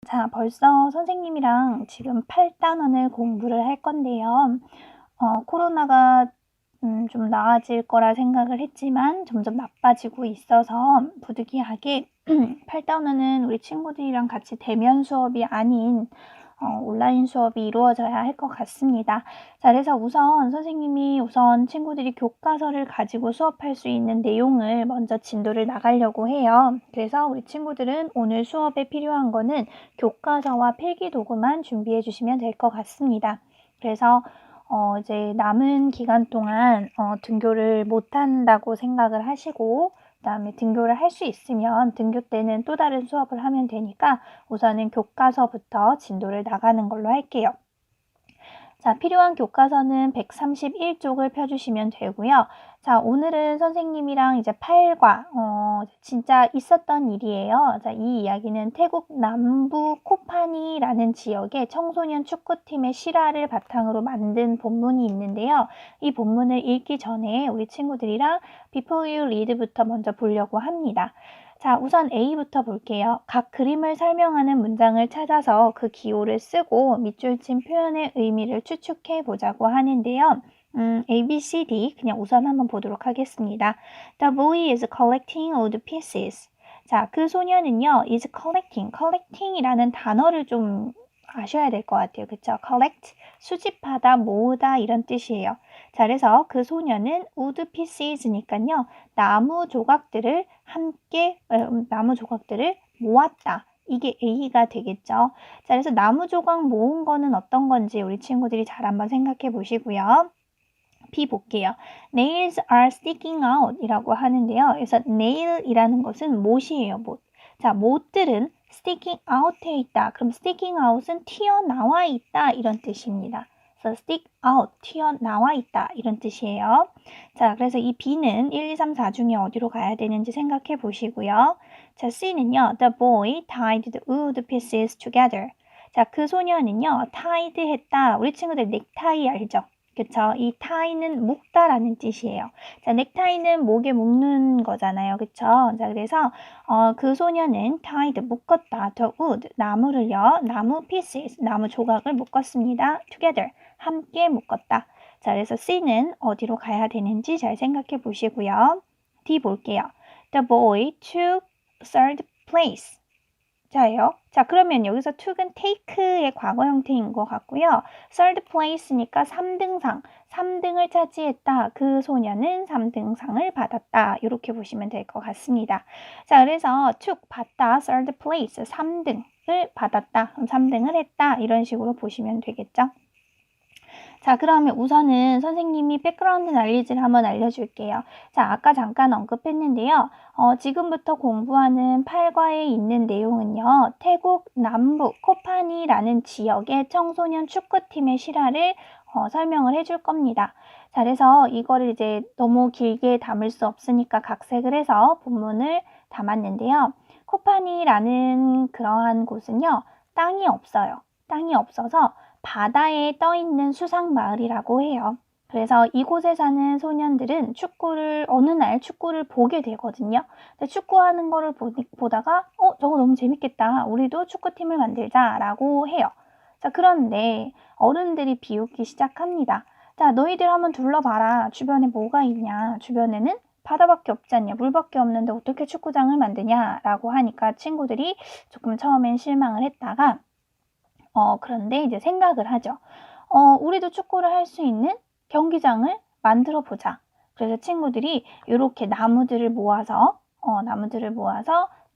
자, 벌써 선생님이랑 지금 8단원을 공부를 할 건데요. 코로나가 좀 나아질 거라 생각을 했지만 점점 나빠지고 있어서 부득이하게 8단원은 우리 친구들이랑 같이 대면 수업이 아닌 온라인 수업이 이루어져야 할 것 같습니다. 자, 그래서 우선 선생님이 친구들이 교과서를 가지고 수업할 수 있는 내용을 먼저 진도를 나가려고 해요. 그래서 우리 친구들은 오늘 수업에 필요한 거는 교과서와 필기도구만 준비해 주시면 될 것 같습니다. 그래서 이제 남은 기간 동안 등교를 못한다고 생각을 하시고 그다음에 등교를 할 수 있으면 등교 때는 또 다른 수업을 하면 되니까 우선은 교과서부터 진도를 나가는 걸로 할게요. 자, 필요한 교과서는 131쪽을 펴주시면 되고요. 자, 오늘은 선생님이랑 이제 8과 진짜 있었던 일이에요. 자, 이 이야기는 태국 남부 코파니라는 지역의 청소년 축구팀의 실화를 바탕으로 만든 본문이 있는데요. 이 본문을 읽기 전에 우리 친구들이랑 Before You Read부터 먼저 보려고 합니다. 자, 우선 A부터 볼게요. 각 그림을 설명하는 문장을 찾아서 그 기호를 쓰고 밑줄 친 표현의 의미를 추측해 보자고 하는데요. A, B, C, D 그냥 우선 한번 보도록 하겠습니다. The boy is collecting old pieces. 자, 그 소녀는요, is collecting이라는 단어를 좀 아셔야 될 것 같아요. 그쵸? collect, 수집하다, 모으다 이런 뜻이에요. 자, 그래서 그 소녀는 wood pieces니까요. 나무 조각들을 모았다. 이게 A가 되겠죠. 자, 그래서 나무 조각 모은 거는 어떤 건지 우리 친구들이 잘 한번 생각해 보시고요. B 볼게요. Nails are sticking out 이라고 하는데요. 그래서 nail이라는 것은 못이에요. 못. 자, 못들은 sticking out에 있다. 그럼 sticking out은 튀어나와 있다 이런 뜻입니다. 그래서 stick out, 튀어나와 있다 이런 뜻이에요. 자, 그래서 이 B는 1, 2, 3, 4 중에 어디로 가야 되는지 생각해 보시고요. 자, C는요. The boy tied the wood pieces together. 자, 그 소녀는요. tied 했다. 우리 친구들 넥타이 알죠? 그쵸? 이 tie는 묶다라는 뜻이에요. 자, 넥타이는 목에 묶는 거잖아요. 그쵸? 자, 그래서 그 소녀는 tied, 묶었다. the wood, 나무 pieces, 나무 조각을 묶었습니다. together, 함께 묶었다. 자, 그래서 C는 어디로 가야 되는지 잘 생각해 보시고요. D 볼게요. The boy took third place. 자예요. 자, 그러면 여기서 took은 take의 과거 형태인 것 같고요. third place니까 3등상, 3등을 차지했다. 그 소녀는 3등상을 받았다. 이렇게 보시면 될 것 같습니다. 자, 그래서 took, 받다, third place, 3등을 받았다. 3등을 했다. 이런 식으로 보시면 되겠죠. 자, 그러면 우선은 선생님이 백그라운드 난리지를 한번 알려줄게요. 자, 아까 잠깐 언급했는데요. 지금부터 공부하는 8과에 있는 내용은요. 태국 남부 코파니라는 지역의 청소년 축구팀의 실화를 설명을 해줄 겁니다. 자, 그래서 이거를 이제 너무 길게 담을 수 없으니까 각색을 해서 본문을 담았는데요. 코파니라는 그러한 곳은요. 땅이 없어요. 땅이 없어서 바다에 떠있는 수상마을이라고 해요. 그래서 이곳에 사는 소년들은 어느 날 축구를 보게 되거든요. 근데 축구하는 거를 보다가 저거 너무 재밌겠다. 우리도 축구팀을 만들자 라고 해요. 자, 그런데 어른들이 비웃기 시작합니다. 자, 너희들 한번 둘러봐라. 주변에 뭐가 있냐. 주변에는 바다밖에 없지 않냐. 물밖에 없는데 어떻게 축구장을 만드냐 라고 하니까 친구들이 조금 처음엔 실망을 했다가 그런데 이제 생각을 하죠. 우리도 축구를 할 수 있는 경기장을 만들어 보자. 그래서 친구들이 이렇게 나무들을 모아서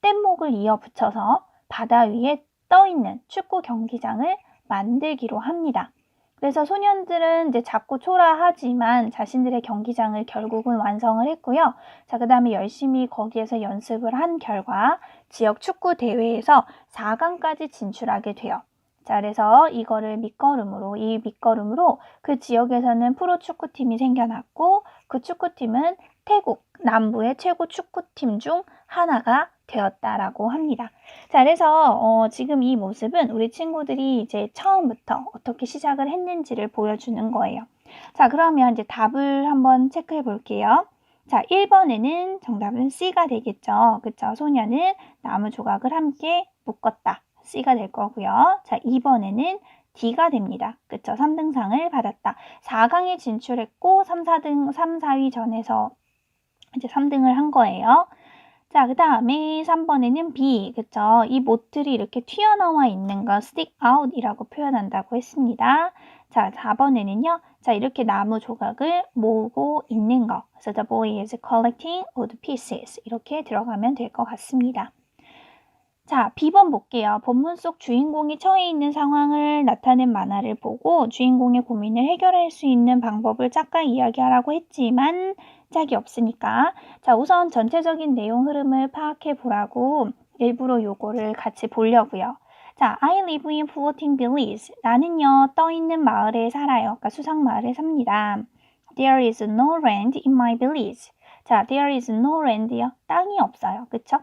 뗏목을 이어 붙여서 바다 위에 떠 있는 축구 경기장을 만들기로 합니다. 그래서 소년들은 이제 자꾸 초라하지만 자신들의 경기장을 결국은 완성을 했고요. 자, 그 다음에 열심히 거기에서 연습을 한 결과 지역 축구 대회에서 4강까지 진출하게 돼요. 자, 그래서 이 밑거름으로 그 지역에서는 프로 축구팀이 생겨났고 그 축구팀은 태국 남부의 최고 축구팀 중 하나가 되었다라고 합니다. 자, 그래서 지금 이 모습은 우리 친구들이 이제 처음부터 어떻게 시작을 했는지를 보여주는 거예요. 자, 그러면 이제 답을 한번 체크해 볼게요. 자, 1번에는 정답은 C가 되겠죠. 그쵸? 소녀는 나무 조각을 함께 묶었다. C가 될 거고요. 자, 2번에는 D가 됩니다. 그쵸? 3등상을 받았다. 4강에 진출했고 3, 4위 전에서 이제 3등을 한 거예요. 자, 그 다음에 3번에는 B, 그쵸? 이 못들이 이렇게 튀어나와 있는 거 stick out 이라고 표현한다고 했습니다. 자, 4번에는요. 자, 이렇게 나무 조각을 모으고 있는 거. 그래서 the boy is collecting wood pieces. 이렇게 들어가면 될 것 같습니다. 자, B번 볼게요. 본문 속 주인공이 처해 있는 상황을 나타낸 만화를 보고 주인공의 고민을 해결할 수 있는 방법을 짝까 이야기하라고 했지만 짝이 없으니까 자, 우선 전체적인 내용 흐름을 파악해 보라고 일부러 요거를 같이 보려고요. 자, I live in floating village. 나는요, 떠있는 마을에 살아요. 그러니까 수상 마을에 삽니다. There is no land in my village. 자, there is no land요. 땅이 없어요. 그쵸?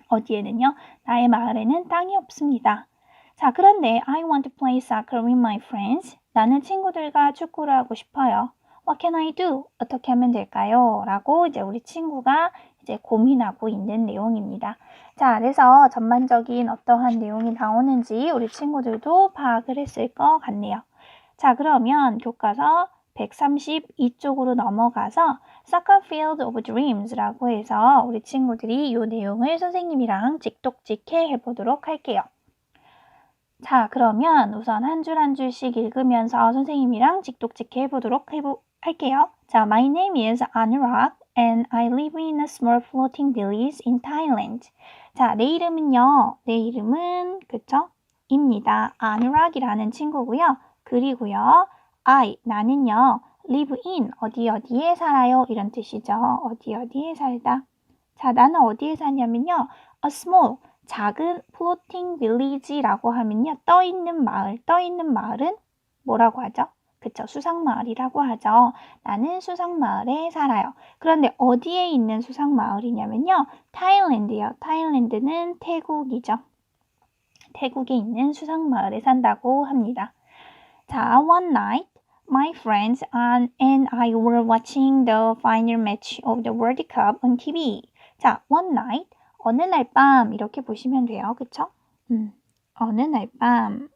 어디에는요? 나의 마을에는 땅이 없습니다. 자, 그런데 I want to play soccer with my friends. 나는 친구들과 축구를 하고 싶어요. What can I do? 어떻게 하면 될까요? 라고 이제 우리 친구가 이제 고민하고 있는 내용입니다. 자, 그래서 전반적인 어떠한 내용이 나오는지 우리 친구들도 파악을 했을 것 같네요. 자, 그러면 교과서 132쪽으로 넘어가서 Soccer Field of Dreams라고 해서 우리 친구들이 이 내용을 선생님이랑 직독직해 해보도록 할게요. 자, 그러면 우선 한 줄 한 줄씩 읽으면서 선생님이랑 직독직해 해보도록 할게요. 자, My name is Anurag and I live in a small floating village in Thailand. 자, 내 이름은요. 내 이름은 그쵸? 입니다. Anurag이라는 친구고요. 그리고요. 나는요. live in 어디에 살아요 이런 뜻이죠. 어디에 살다. 자, 나는 어디에 사냐면요. a small 작은 floating village라고 하면요. 떠있는 마을은 뭐라고 하죠? 그쵸, 수상마을이라고 하죠. 나는 수상마을에 살아요. 그런데 어디에 있는 수상마을이냐면요. 타일랜드요. 타일랜드는 태국이죠. 태국에 있는 수상마을에 산다고 합니다. 자, one night my friends and I were watching the final match of the World Cup on TV. 자, one night, 어느 날 밤 이렇게 보시면 돼요. 그쵸? 어느 날 밤.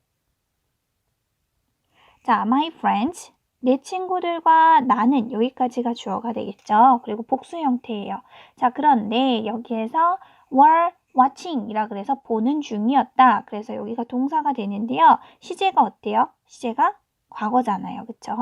자, my friends, 내 친구들과 나는 여기까지가 주어가 되겠죠. 그리고 복수 형태예요. 자, 그런데 여기에서 were watching 이라 그래서 보는 중이었다. 그래서 여기가 동사가 되는데요. 시제가 어때요? 시제가 과거잖아요. 그쵸?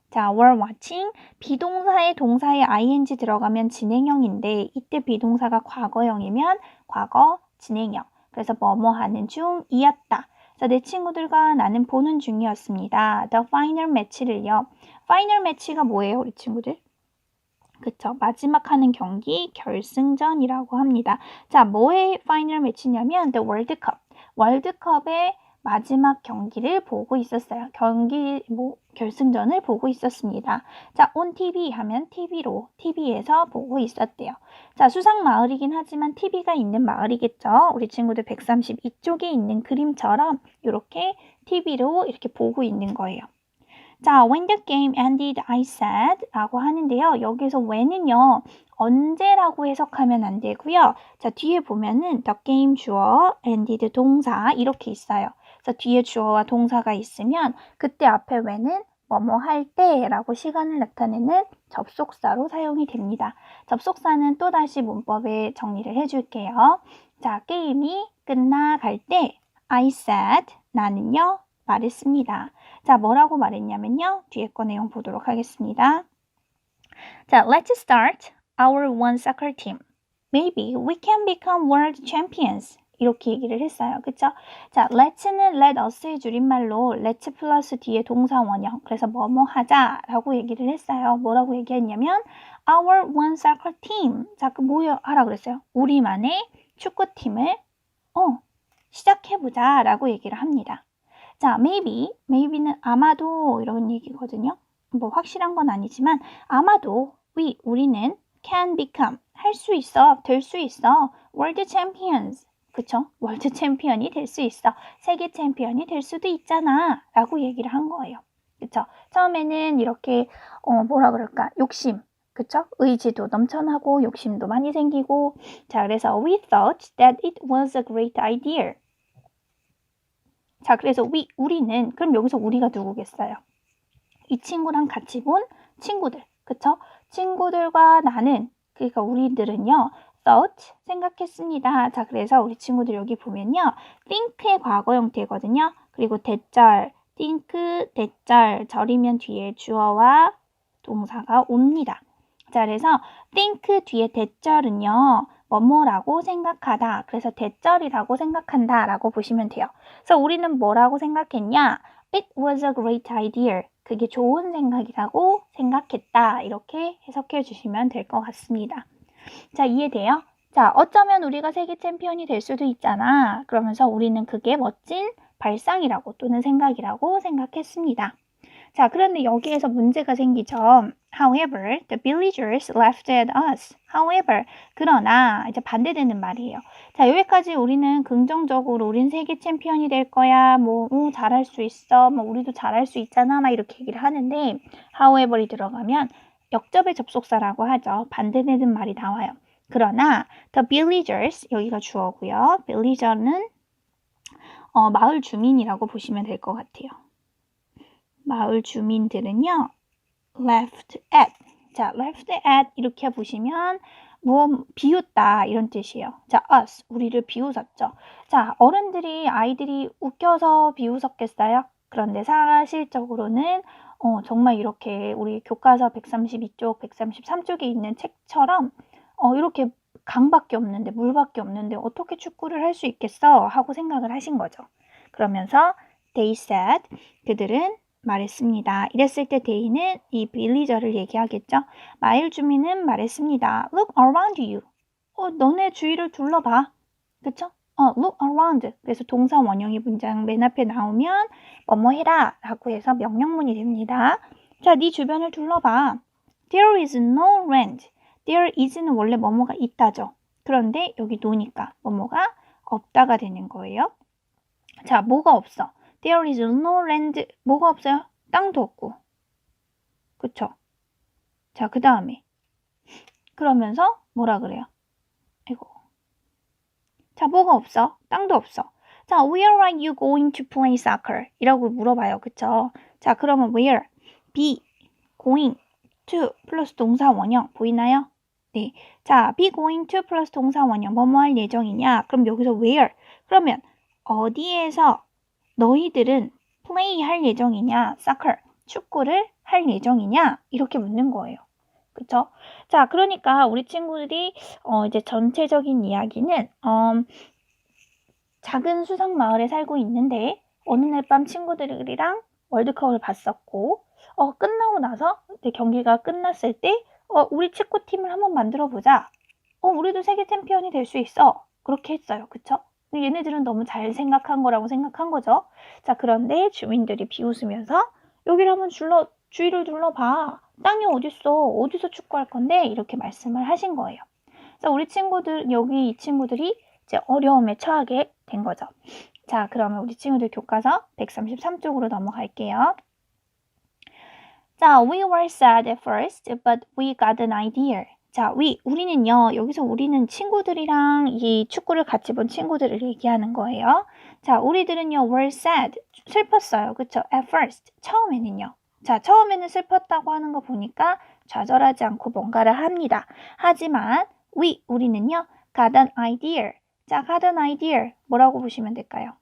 자, were watching 비동사에 동사에 ing 들어가면 진행형인데 이때 비동사가 과거형이면 과거 진행형. 그래서 뭐뭐 하는 중이었다. 자, 내 친구들과 나는 보는 중이었습니다. The final match를요. final match가 뭐예요, 우리 친구들? 그쵸. 마지막 하는 경기 결승전이라고 합니다. 자, 뭐의 final match냐면 the World Cup. 월드컵의 마지막 경기를 보고 있었어요. 결승전을 보고 있었습니다. 자, on TV 하면 TV에서 보고 있었대요. 자, 수상 마을이긴 하지만 TV가 있는 마을이겠죠. 우리 친구들 132쪽에 있는 그림처럼 이렇게 TV로 이렇게 보고 있는 거예요. 자, when the game ended, I said 라고 하는데요. 여기서 when은요. 언제라고 해석하면 안 되고요. 자, 뒤에 보면은 the game 주어, ended 동사 이렇게 있어요. 그래서 뒤에 주어와 동사가 있으면 그때 앞에 when은 뭐뭐 할 때라고 시간을 나타내는 접속사로 사용이 됩니다. 접속사는 또다시 문법에 정리를 해줄게요. 자, 게임이 끝나갈 때 I said 나는요 말했습니다. 자, 뭐라고 말했냐면요. 뒤에 거 내용 보도록 하겠습니다. 자, let's start our one soccer team. Maybe we can become world champions. 이렇게 얘기를 했어요. 그쵸? 자, let's는 let us의 줄임말로 let's 플러스 뒤에 동사 원형. 그래서 뭐뭐 하자 라고 얘기를 했어요. 뭐라고 얘기했냐면 our one soccer team. 자, 그 뭐요? 하라 그랬어요. 우리만의 축구팀을 시작해보자 라고 얘기를 합니다. 자, maybe는 아마도 이런 얘기거든요. 뭐 확실한 건 아니지만 아마도 우리는 can become 할 수 있어, 될 수 있어 world champions. 그쵸? 월드 챔피언이 될 수 있어. 세계 챔피언이 될 수도 있잖아 라고 얘기를 한 거예요. 그쵸? 처음에는 이렇게 뭐라 그럴까? 욕심. 그쵸? 의지도 넘쳐나고 욕심도 많이 생기고 자, 그래서 we thought that it was a great idea. 자, 그래서 우리는, 그럼 여기서 우리가 누구겠어요? 이 친구랑 같이 본 친구들, 그쵸? 친구들과 나는, 그러니까 우리들은요, thought, 생각했습니다. 자, 그래서 우리 친구들 여기 보면요, think의 과거 형태거든요. 그리고 대절, think, 대절, 절이면 뒤에 주어와 동사가 옵니다. 자, 그래서 think 뒤에 대절은요, 뭐뭐라고 생각하다. 그래서 대절이라고 생각한다 라고 보시면 돼요. 그래서 우리는 뭐라고 생각했냐? It was a great idea. 그게 좋은 생각이라고 생각했다. 이렇게 해석해 주시면 될 것 같습니다. 자, 이해돼요? 자, 어쩌면 우리가 세계 챔피언이 될 수도 있잖아. 그러면서 우리는 그게 멋진 발상이라고 또는 생각이라고 생각했습니다. 자, 그런데 여기에서 문제가 생기죠. However, the villagers laughed at us. However, 그러나 이제 반대되는 말이에요. 자, 여기까지 우리는 긍정적으로 우린 세계 챔피언이 될 거야. 뭐 잘할 수 있어. 뭐 우리도 잘할 수 있잖아. 막 이렇게 얘기를 하는데 however이 들어가면 역접의 접속사라고 하죠. 반대되는 말이 나와요. 그러나 the villagers 여기가 주어고요. villager는 마을 주민이라고 보시면 될 것 같아요. 마을 주민들은요, left at. 자, left at 이렇게 보시면 비웃다 이런 뜻이에요. 자, us 우리를 비웃었죠. 자, 어른들이 아이들이 웃겨서 비웃었겠어요? 그런데 사실적으로는 정말 이렇게 우리 교과서 132쪽, 133쪽에 있는 책처럼 이렇게 강밖에 없는데 물밖에 없는데 어떻게 축구를 할 수 있겠어? 하고 생각을 하신 거죠. 그러면서 they said 그들은 말했습니다. 이랬을 때 they는 이 빌리저를 얘기하겠죠. 마을 주민은 말했습니다. Look around you. 너네 주위를 둘러봐. 그쵸? look around. 그래서 동사 원형의 문장 맨 앞에 나오면 뭐뭐 해라 라고 해서 명령문이 됩니다. 자, 네 주변을 둘러봐. There is no land. There is는 원래 뭐뭐가 있다죠. 그런데 여기 no니까 뭐뭐가 없다가 되는 거예요. 자, 뭐가 없어? There is no land. 뭐가 없어요? 땅도 없고. 그쵸? 자, 그 다음에. 그러면서 뭐라 그래요? 이거. 자, 뭐가 없어? 땅도 없어. 자, where are you going to play soccer? 이라고 물어봐요. 그쵸? 자, 그러면 where? be, going, to 플러스 동사 원형. 보이나요? 네. 자, be going to 플러스 동사 원형. 뭐뭐 할 예정이냐? 그럼 여기서 where? 그러면 어디에서 너희들은 play 할 예정이냐? soccer, 축구를 할 예정이냐? 이렇게 묻는 거예요. 그쵸? 자, 그러니까 우리 친구들이 이제 전체적인 이야기는 작은 수상 마을에 살고 있는데 어느 날 밤 친구들이랑 월드컵을 봤었고 끝나고 나서 이제 경기가 끝났을 때 우리 축구팀을 한번 만들어 보자. 우리도 세계 챔피언이 될 수 있어. 그렇게 했어요. 그쵸? 얘네들은 너무 잘 생각한 거라고 생각한 거죠. 자, 그런데 주민들이 비웃으면서 여기를 한번 주위를 둘러봐. 땅이 어딨어? 어디서 축구할 건데? 이렇게 말씀을 하신 거예요. 그래서 우리 친구들, 여기 이 친구들이 이제 어려움에 처하게 된 거죠. 자, 그러면 우리 친구들 교과서 133쪽으로 넘어갈게요. 자, we were sad at first, but we got an idea. 자, 우리는요, 여기서 우리는 친구들이랑 이 축구를 같이 본 친구들을 얘기하는 거예요. 자, 우리들은요, were sad, 슬펐어요. 그쵸? At first, 처음에는요. 자, 처음에는 슬펐다고 하는 거 보니까 좌절하지 않고 뭔가를 합니다. 하지만, 우리는요, got an idea. 자, got an idea, 뭐라고 보시면 될까요?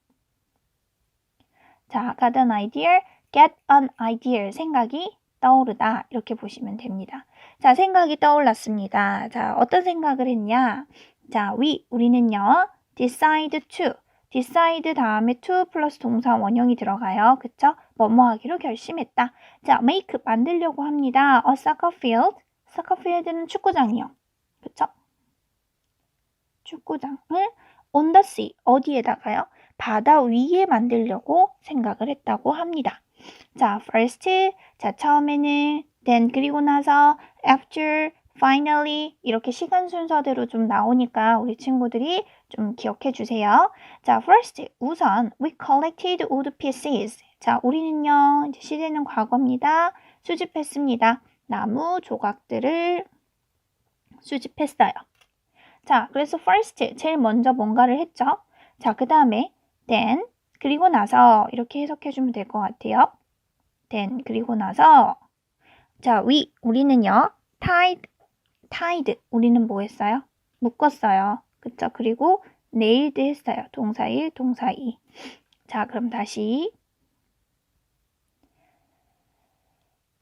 자, got an idea, get an idea, 생각이 떠오르다 이렇게 보시면 됩니다. 자, 생각이 떠올랐습니다. 자, 어떤 생각을 했냐? 자, 우리는요, decide 다음에 to 플러스 동사 원형이 들어가요. 그쵸? 뭐뭐 하기로 결심했다. 자, make 만들려고 합니다. A soccer field. soccer field는 축구장이요. 그쵸? 축구장을 on the sea, 어디에다가요? 바다 위에 만들려고 생각을 했다고 합니다. 자, first, 자, 처음에는, then, 그리고 나서, after, finally, 이렇게 시간 순서대로 좀 나오니까 우리 친구들이 좀 기억해 주세요. 자, first, 우선, we collected wood pieces. 자, 우리는요, 이제 시제는 과거입니다. 수집했습니다. 나무 조각들을 수집했어요. 자, 그래서 first, 제일 먼저 뭔가를 했죠. 자, 그 다음에, then, 그리고 나서 이렇게 해석해주면 될 것 같아요. then 그리고 나서 자, 우리는요. tied 우리는 뭐 했어요? 묶었어요. 그쵸? 그리고 nailed 했어요. 동사 1, 동사 2. 자, 그럼 다시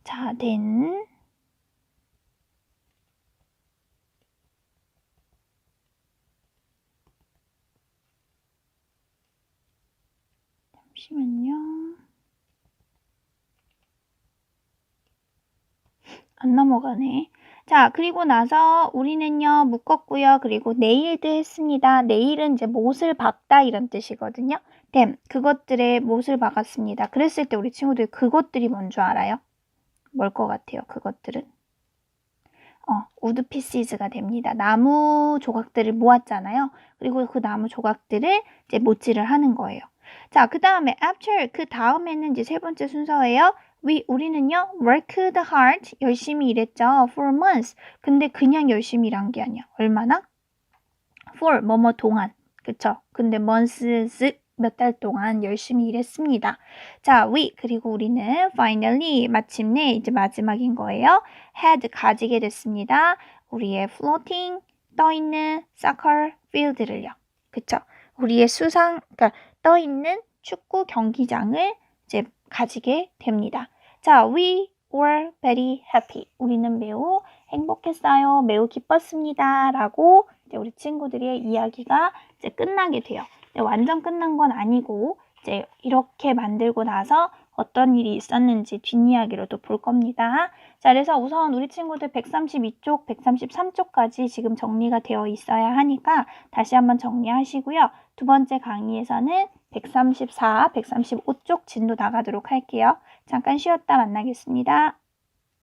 자, then 잠시만요. 안 넘어가네. 자, 그리고 나서 우리는요, 묶었고요. 그리고 nailed 했습니다. nail은 이제 못을 박다 이런 뜻이거든요. them, 그것들의 못을 박았습니다. 그랬을 때 우리 친구들 그것들이 뭔 줄 알아요? 뭘 것 같아요, 그것들은? wood pieces가 됩니다. 나무 조각들을 모았잖아요. 그리고 그 나무 조각들을 이제 못질을 하는 거예요. 자, 그 다음에 after, 그 다음에는 이제 세 번째 순서예요. 우리는요, worked hard, 열심히 일했죠. for months. 근데 그냥 열심히 일한 게 아니야. 얼마나? for, 뭐뭐 동안. 그쵸? 근데 months, 몇 달 동안 열심히 일했습니다. 자, 그리고 우리는 finally, 마침내, 이제 마지막인 거예요. had, 가지게 됐습니다. 우리의 floating, 떠있는 soccer field를요. 그쵸? 우리의 그러니까 떠있는 축구 경기장을 이제 가지게 됩니다. 자, we were very happy. 우리는 매우 행복했어요. 매우 기뻤습니다. 라고 이제 우리 친구들의 이야기가 이제 끝나게 돼요. 완전 끝난 건 아니고 이제 이렇게 만들고 나서 어떤 일이 있었는지 뒷이야기로도 볼 겁니다. 자, 그래서 우선 우리 친구들 132쪽, 133쪽까지 지금 정리가 되어 있어야 하니까 다시 한번 정리하시고요. 두 번째 강의에서는 134, 135쪽 진도 나가도록 할게요. 잠깐 쉬었다 만나겠습니다.